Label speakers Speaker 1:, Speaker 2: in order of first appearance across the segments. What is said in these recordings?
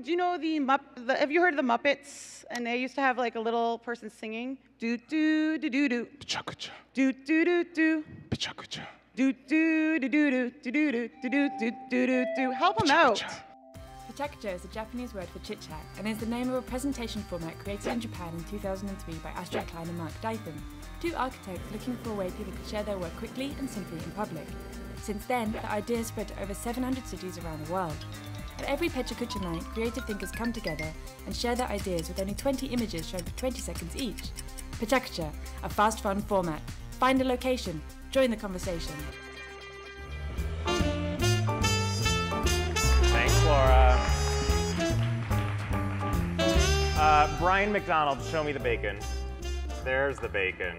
Speaker 1: Do you know have you heard of the Muppets? And they used to have like a little person singing. Do do do do do.
Speaker 2: Pecha Kucha.
Speaker 1: Do do do do.
Speaker 2: Pecha Kucha.
Speaker 1: Do do do do do do do do do do do do do. Help them out.
Speaker 3: Pecha Kucha is a Japanese word for chit-chat and is the name of a presentation format created in Japan in 2003 by Astrid Klein and Mark Dytham, two architects looking for a way people could share their work quickly and simply in public. Since then, the idea has spread to over 700 cities around the world. At every Pecha Kucha night, creative thinkers come together and share their ideas with only 20 images shown for 20 seconds each. Pecha Kucha, a fast, fun format. Find a location, join the conversation.
Speaker 4: Thanks, Laura. Brian McDonald, show me the bacon. There's the bacon.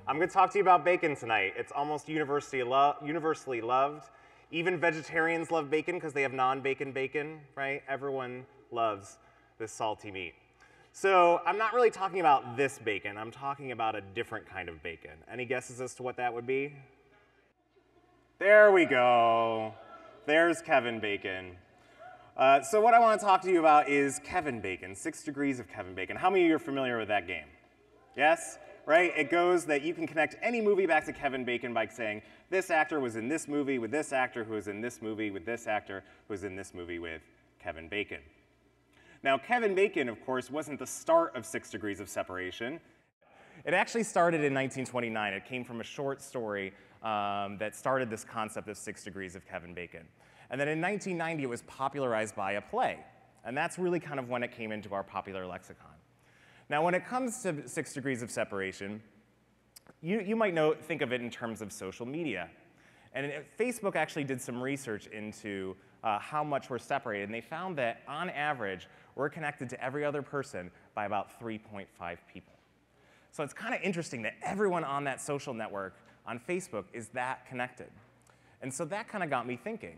Speaker 4: I'm going to talk to you about bacon tonight. It's almost universally loved. Even vegetarians love bacon because they have non-bacon bacon, right? Everyone loves this salty meat. So I'm not really talking about this bacon. I'm talking about a different kind of bacon. Any guesses as to what that would be? There we go. There's Kevin Bacon. So what I want to talk to you about is Kevin Bacon, 6 Degrees of Kevin Bacon. How many of you are familiar with that game? Yes? Right? It goes that you can connect any movie back to Kevin Bacon by saying, this actor was in this movie with this actor who was in this movie with this actor who was in this movie with Kevin Bacon. Now, Kevin Bacon, of course, wasn't the start of 6 Degrees of Separation. It actually started in 1929. It came from a short story that started this concept of 6 Degrees of Kevin Bacon. And then in 1990, it was popularized by a play. And that's really kind of when it came into our popular lexicon. Now, when it comes to 6 Degrees of Separation, you might think of it in terms of social media. And Facebook actually did some research into how much we're separated, and they found that, on average, we're connected to every other person by about 3.5 people. So it's kind of interesting that everyone on that social network on Facebook is that connected. And so that kind of got me thinking.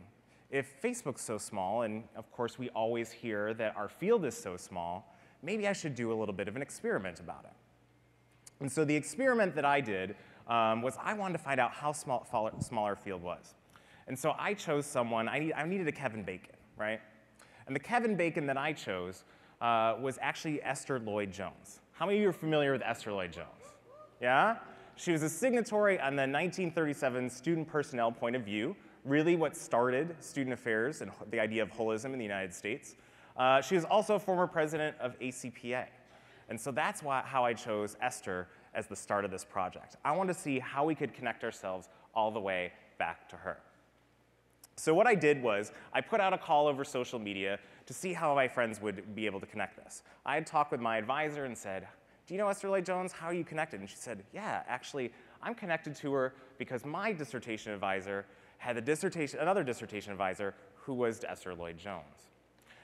Speaker 4: If Facebook's so small, and of course we always hear that our field is so small, maybe I should do a little bit of an experiment about it. And so the experiment that I did was I wanted to find out how small our field was. And so I chose someone, I needed a Kevin Bacon, right? And the Kevin Bacon that I chose was actually Esther Lloyd-Jones. How many of you are familiar with Esther Lloyd-Jones? Yeah? She was a signatory on the 1937 Student Personnel Point of View, really what started student affairs and the idea of holism in the United States. She was also a former president of ACPA. And so that's how I chose Esther as the start of this project. I wanted to see how we could connect ourselves all the way back to her. So what I did was I put out a call over social media to see how my friends would be able to connect this. I had talked with my advisor and said, do you know Esther Lloyd-Jones? How are you connected? And she said, yeah, actually, I'm connected to her because my dissertation advisor had another dissertation advisor who was Esther Lloyd-Jones.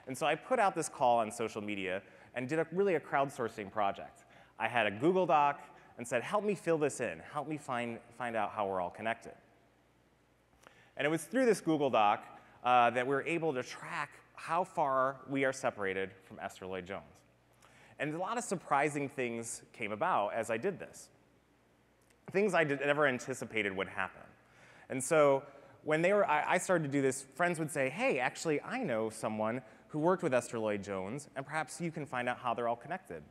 Speaker 4: And so I put out this call on social media and did really a crowdsourcing project. I had a Google Doc and said, help me fill this in. Help me find out how we're all connected. And it was through this Google Doc that we were able to track how far we are separated from Esther Lloyd-Jones. And a lot of surprising things came about as I did this. Things I never anticipated would happen. And so when I started to do this, friends would say, hey, actually, I know someone who worked with Esther Lloyd-Jones, and perhaps you can find out how they're all connected.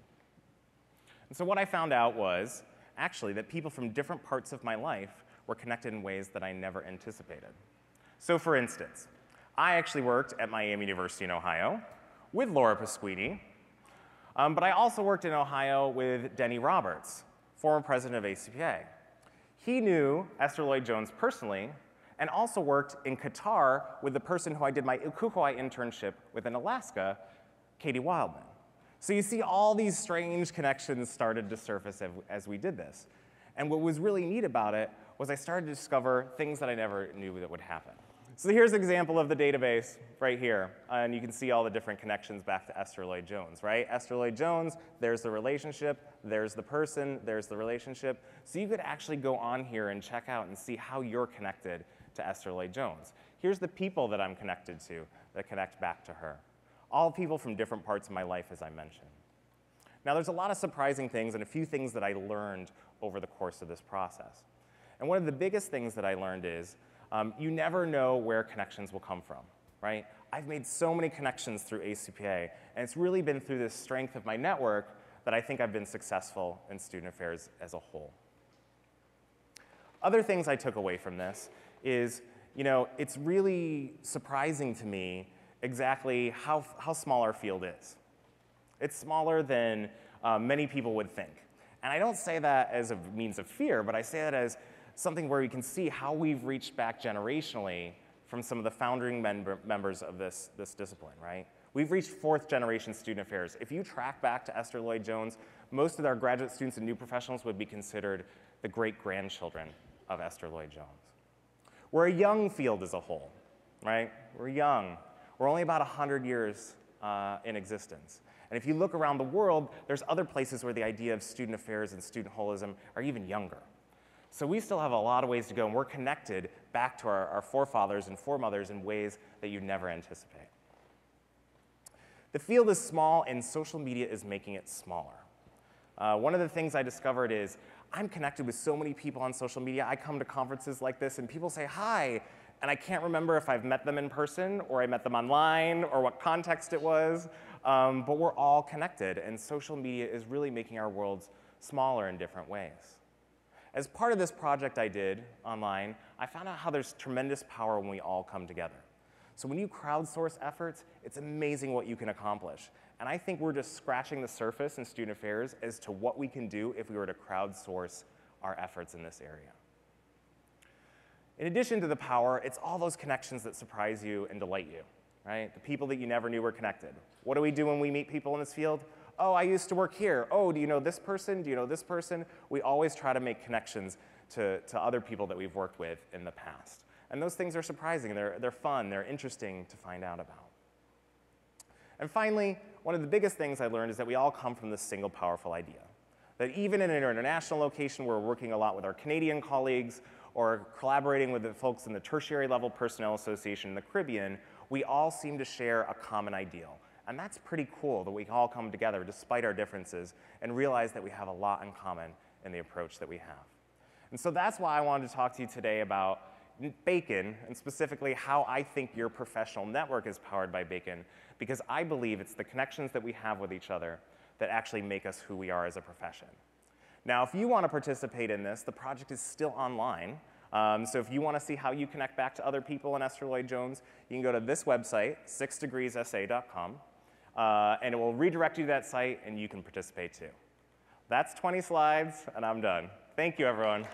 Speaker 4: And so what I found out was, actually, that people from different parts of my life were connected in ways that I never anticipated. So for instance, I actually worked at Miami University in Ohio with Laura Pasquini, but I also worked in Ohio with Denny Roberts, former president of ACPA. He knew Esther Lloyd-Jones personally, and also worked in Qatar with the person who I did my Kukuai internship with in Alaska, Katie Wildman. So you see all these strange connections started to surface as we did this. And what was really neat about it was I started to discover things that I never knew that would happen. So here's an example of the database right here. And you can see all the different connections back to Esther Lloyd-Jones, right? Esther Lloyd-Jones, there's the relationship, there's the person, there's the relationship. So you could actually go on here and check out and see how you're connected to Esther Lloyd-Jones. Here's the people that I'm connected to that connect back to her. All people from different parts of my life, as I mentioned. Now, there's a lot of surprising things and a few things that I learned over the course of this process. And one of the biggest things that I learned is you never know where connections will come from, right? I've made so many connections through ACPA, and it's really been through the strength of my network that I think I've been successful in student affairs as a whole. Other things I took away from this is, it's really surprising to me exactly how small our field is. It's smaller than many people would think. And I don't say that as a means of fear, but I say that as something where we can see how we've reached back generationally from some of the founding members of this discipline, right? We've reached fourth generation student affairs. If you track back to Esther Lloyd-Jones, most of our graduate students and new professionals would be considered the great-grandchildren of Esther Lloyd-Jones. We're a young field as a whole, right? We're young. We're only about 100 years in existence. And if you look around the world, there's other places where the idea of student affairs and student holism are even younger. So we still have a lot of ways to go, and we're connected back to our forefathers and foremothers in ways that you'd never anticipate. The field is small, and social media is making it smaller. One of the things I discovered is I'm connected with so many people on social media. I come to conferences like this, and people say hi, and I can't remember if I've met them in person or I met them online or what context it was, but we're all connected, and social media is really making our worlds smaller in different ways. As part of this project I did online, I found out how there's tremendous power when we all come together. So when you crowdsource efforts, it's amazing what you can accomplish. And I think we're just scratching the surface in student affairs as to what we can do if we were to crowdsource our efforts in this area. In addition to the power, it's all those connections that surprise you and delight you, right? The people that you never knew were connected. What do we do when we meet people in this field? Oh, I used to work here. Oh, do you know this person? Do you know this person? We always try to make connections to other people that we've worked with in the past. And those things are surprising. They're fun. They're interesting to find out about. And finally, one of the biggest things I learned is that we all come from this single powerful idea. That even in an international location where we're working a lot with our Canadian colleagues or collaborating with the folks in the Tertiary Level Personnel Association in the Caribbean, we all seem to share a common ideal. And that's pretty cool that we can all come together despite our differences and realize that we have a lot in common in the approach that we have. And so that's why I wanted to talk to you today about Bacon, and specifically how I think your professional network is powered by Bacon, because I believe it's the connections that we have with each other that actually make us who we are as a profession. Now, if you want to participate in this, the project is still online. So if you want to see how you connect back to other people in Esther Lloyd-Jones, you can go to this website, 6degreessa.com, and it will redirect you to that site, and you can participate too. That's 20 slides, and I'm done. Thank you, everyone.